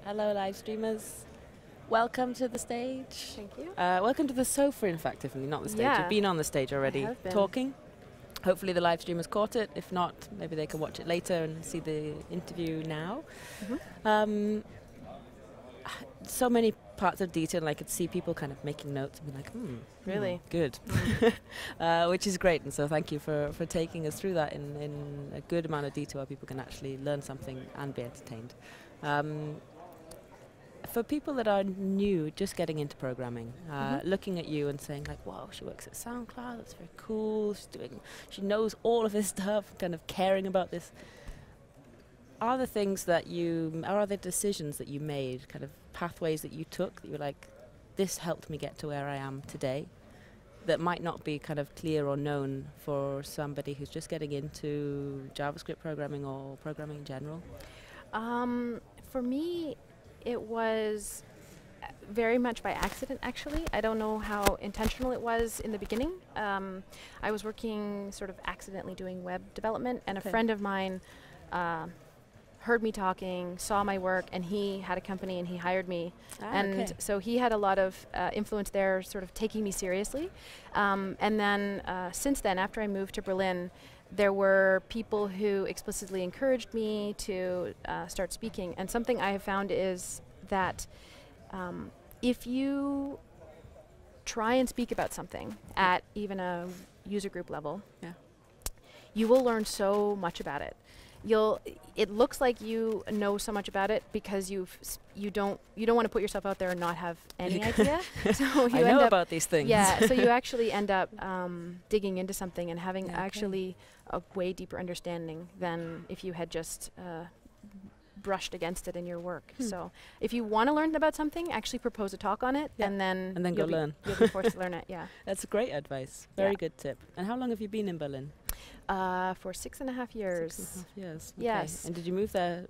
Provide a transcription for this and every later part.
Hello, live streamers. Welcome to the stage. Thank you. Welcome to the sofa, in fact, Tiffany, not the stage. Yeah. You've been on the stage already I have been. talking. Hopefully the live streamers caught it. If not, maybe they can watch it later and see the interview now. Mm-hmm. So many parts of detail, and I could see people kind of making notes and be like, Really? good. Which is great, and so thank you for taking us through that in a good amount of detail where people can actually learn something and be entertained. For people that are new, just getting into programming, looking at you and saying like, wow, she works at SoundCloud, that's very cool, she knows all of this stuff, kind of caring about this. Are the things that are the decisions that you made, kind of pathways that you took, that you were like, this helped me get to where I am today, that might not be kind of clear or known for somebody who's just getting into JavaScript programming or programming in general? For me, it was very much by accident, actually. I don't know how intentional it was in the beginning. I was working sort of accidentally doing web development, and a friend of mine heard me talking, saw my work, and he had a company and he hired me. So he had a lot of influence there, sort of taking me seriously. And then since then, after I moved to Berlin, there were people who explicitly encouraged me to start speaking. And something I have found is that if you try and speak about something at even a user group level, you will learn so much about it. It looks like you know so much about it because you don't want to put yourself out there and not have any idea. So you I know about these things. Yeah, so you actually end up digging into something and having actually a way deeper understanding than if you had just brushed against it in your work. So if you want to learn about something, actually propose a talk on it, and then go learn. You'll be forced to learn it. Yeah, that's great advice. Very good tip. And how long have you been in Berlin? For 6.5 years. 6.5 years. Okay. Yes. And did you move there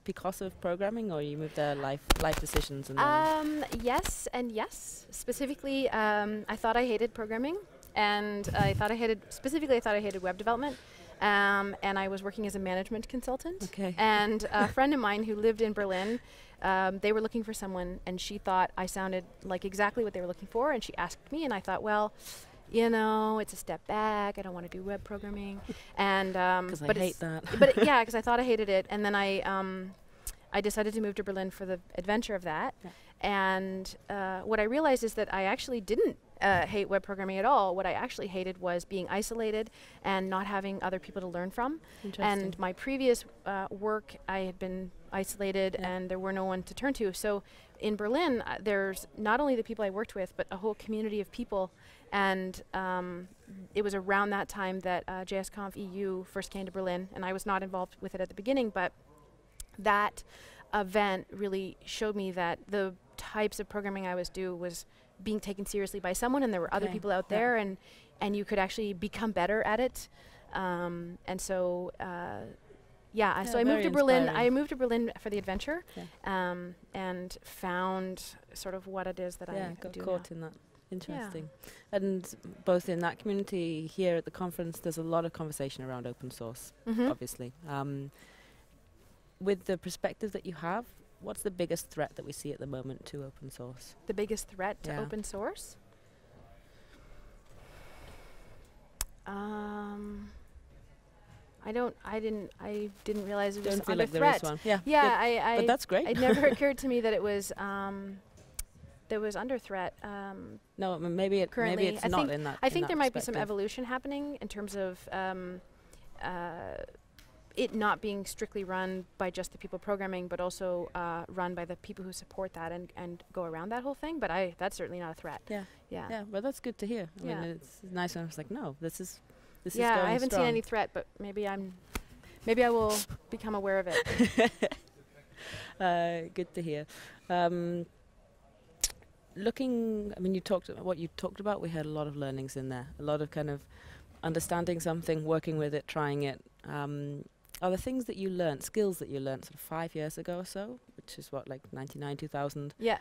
because of programming, or you moved there life decisions? And yes and yes. Specifically, I thought I hated programming, and I thought I hated web development. And I was working as a management consultant. Okay. And a friend of mine who lived in Berlin, they were looking for someone, and she thought I sounded like exactly what they were looking for, and she asked me, and I thought, well, you know, it's a step back. I don't want to do web programming, and because I hate that. But yeah, because I thought I hated it, and then I decided to move to Berlin for the adventure of that. Yeah. And what I realized is that I actually didn't hate web programming at all. What I actually hated was being isolated and not having other people to learn from. And my previous work, I had been isolated and there were no one to turn to. So in Berlin, there's not only the people I worked with, but a whole community of people. And it was around that time that JSConf EU first came to Berlin, and I was not involved with it at the beginning, but that event really showed me that the types of programming I was doing was being taken seriously by someone, and there were other people out there, and you could actually become better at it. And so so I moved to Berlin. I moved to Berlin for the adventure, and found sort of what it is that I got do caught now. in that. Interesting. And both in that community here at the conference, there's a lot of conversation around open source, obviously. With the perspective that you have, what's the biggest threat that we see at the moment to open source? The biggest threat to open source? I didn't realize it was under like threat. There is one. Yeah, but that's great. It never occurred to me that it was that was under threat. No, maybe it's not in that. I think there might be some evolution happening in terms of it not being strictly run by just the people programming, but also run by the people who support that and go around that whole thing. But that's certainly not a threat. Yeah. Well, that's good to hear. I mean, it's nice when I was like, no, this is going I haven't strong. seen any threat, but maybe I will become aware of it. Good to hear. You talked about what you talked about. We had a lot of learnings in there, a lot of kind of understanding something, working with it, trying it. Are there things that you learned, skills that you learned sort of 5 years ago or so, which is what, like 99, 2000? Yeah.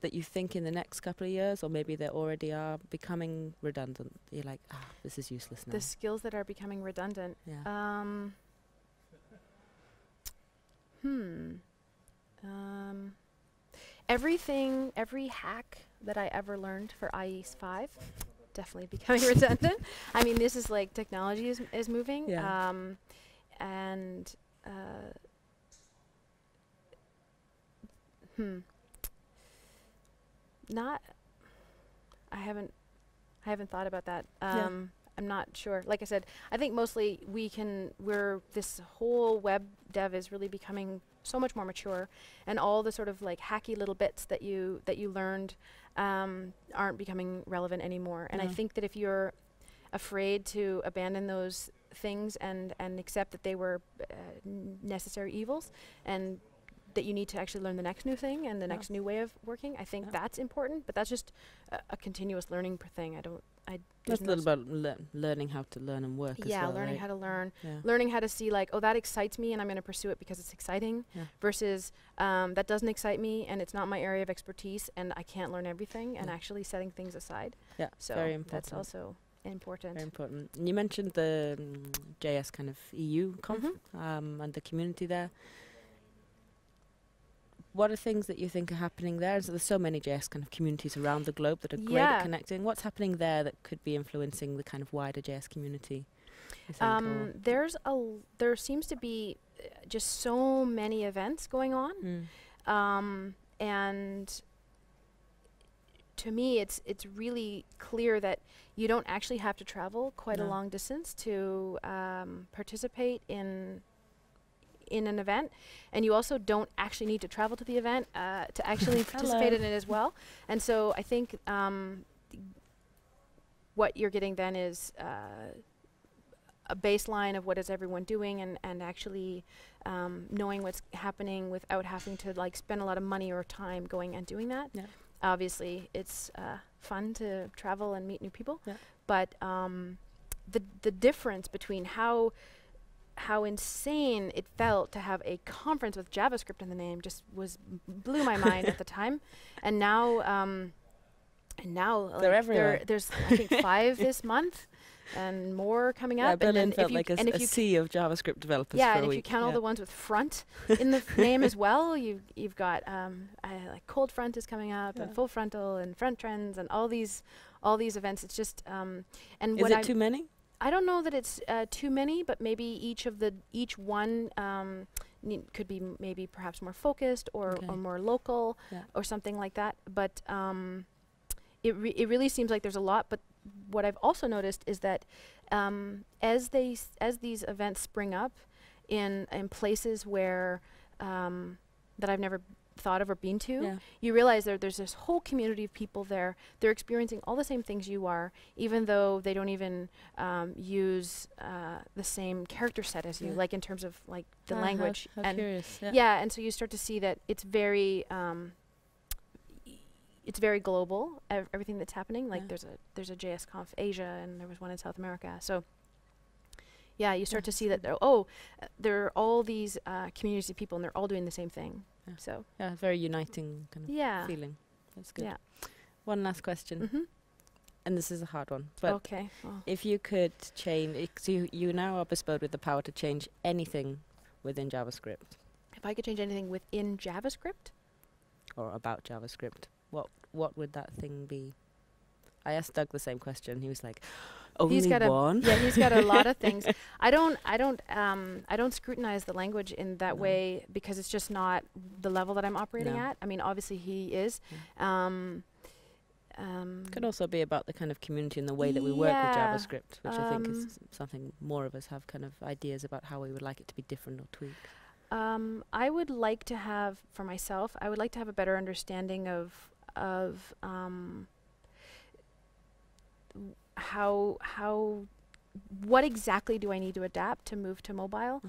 That you think in the next couple of years, or maybe they already are becoming redundant? You're like, this is useless now. The skills that are becoming redundant. Yeah. every hack that I ever learned for IE 5, definitely becoming redundant. I mean, this is like technology is moving, and not. I haven't thought about that. I'm not sure. Like I said, I think mostly this whole web dev is really becoming so much more mature, and all the sort of like hacky little bits that you learned aren't becoming relevant anymore. And I think that if you're afraid to abandon those things and accept that they were necessary evils, and that you need to actually learn the next new thing and the next new way of working, I think that's important. But that's just a continuous learning thing. That's a little about learning how to learn and work as well. Learning right? how to learn, learning how to see like, oh, that excites me and I'm going to pursue it because it's exciting, versus that doesn't excite me and it's not my area of expertise and I can't learn everything, and actually setting things aside. Yeah, so very important. that's also important. Very important. And you mentioned the JS kind of EU conf and the community there. What are things that you think are happening there? So there's so many JS kind of communities around the globe that are great at connecting. What's happening there that could be influencing the kind of wider JS community? There seems to be just so many events going on, and to me, it's really clear that you don't actually have to travel quite a long distance to participate in an event, and you also don't actually need to travel to the event to actually participate in it as well. And so I think what you're getting then is a baseline of what is everyone doing, and actually knowing what's happening without having to like spend a lot of money or time going and doing that. Obviously it's fun to travel and meet new people, but the difference between how insane it felt to have a conference with JavaScript in the name just blew my mind at the time. And now they're everywhere. There's I think 5 this month and more coming up. Berlin felt like a sea of JavaScript developers for a week. And if you count all the ones with front in the name as well, you've got like Cold Front is coming up, and Full Frontal and Front Trends and all these events. It's just and is it too many? I don't know that it's too many, but maybe each one could be maybe perhaps more focused or more local or something like that. But it really seems like there's a lot. But what I've also noticed is that as these events spring up in places where that I've never thought of or been to, you realize there's this whole community of people there. They're experiencing all the same things you are, even though they don't even use the same character set as you, like in terms of like the language. How curious. And so you start to see that it's very global, everything that's happening. Like there's a JS Conf Asia, and there was one in South America. So you start to see that there are all these communities of people, and they're all doing the same thing. So very uniting kind of feeling. That's good. One last question, and this is a hard one. But if you could change, so you now are bestowed with the power to change anything within JavaScript. If I could change anything within JavaScript, or about JavaScript, what would that thing be? I asked Doug the same question. He was like, "Only one." He's got a lot of things. I don't scrutinize the language in that way, because it's just not the level that I'm operating at. I mean, obviously he is. Could also be about the kind of community and the way that we work with JavaScript, which I think is something more of us have kind of ideas about how we would like it to be different or tweaked. I would like to have, for myself, I would like to have a better understanding of what exactly do I need to adapt to move to mobile?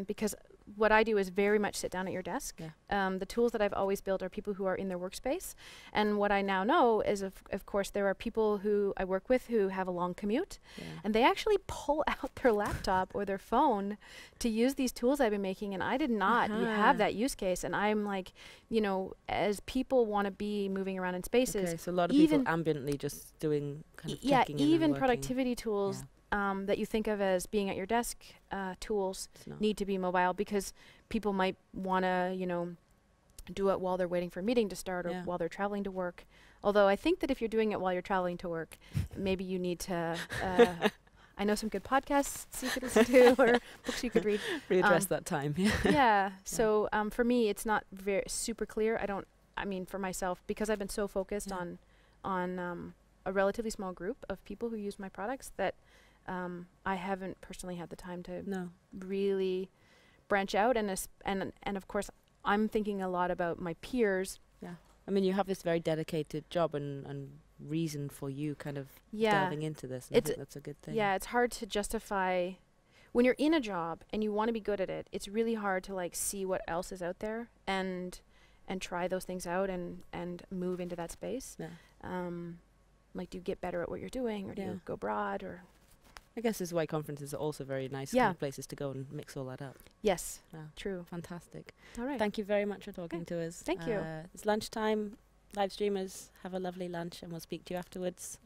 Because what I do is very much sit down at your desk. The tools that I've always built are people who are in their workspace. And what I now know is, of course, there are people who I work with who have a long commute. And they actually pull out their laptop or their phone to use these tools I've been making. And I did not have that use case. And I'm like, as people want to be moving around in spaces. So a lot of people ambiently just doing kind of checking in even and productivity tools that you think of as being at your desk tools need to be mobile, because people might want to, do it while they're waiting for a meeting to start or Yeah. while they're traveling to work. Although I think that if you're doing it while you're traveling to work, maybe you need to, I know some good podcasts you could listen to or books you could read. Readdress that time. Yeah. So for me, it's not very super clear. I mean, for myself, because I've been so focused on a relatively small group of people who use my products that I haven't personally had the time to really branch out. And of course, I'm thinking a lot about my peers. Yeah. I mean, you have this very dedicated job and reason for you kind of delving into this. And I think that's a good thing. Yeah, it's hard to justify when you're in a job and you want to be good at it. It's really hard to like see what else is out there and try those things out and move into that space. Yeah. Like, do you get better at what you're doing, or do you go broad? Or I guess this is why conferences are also very nice kind of places to go and mix all that up. Yes, Yeah. true. Fantastic. All right. Thank you very much for talking to us. Thank you. It's lunchtime. Live streamers, have a lovely lunch, and we'll speak to you afterwards.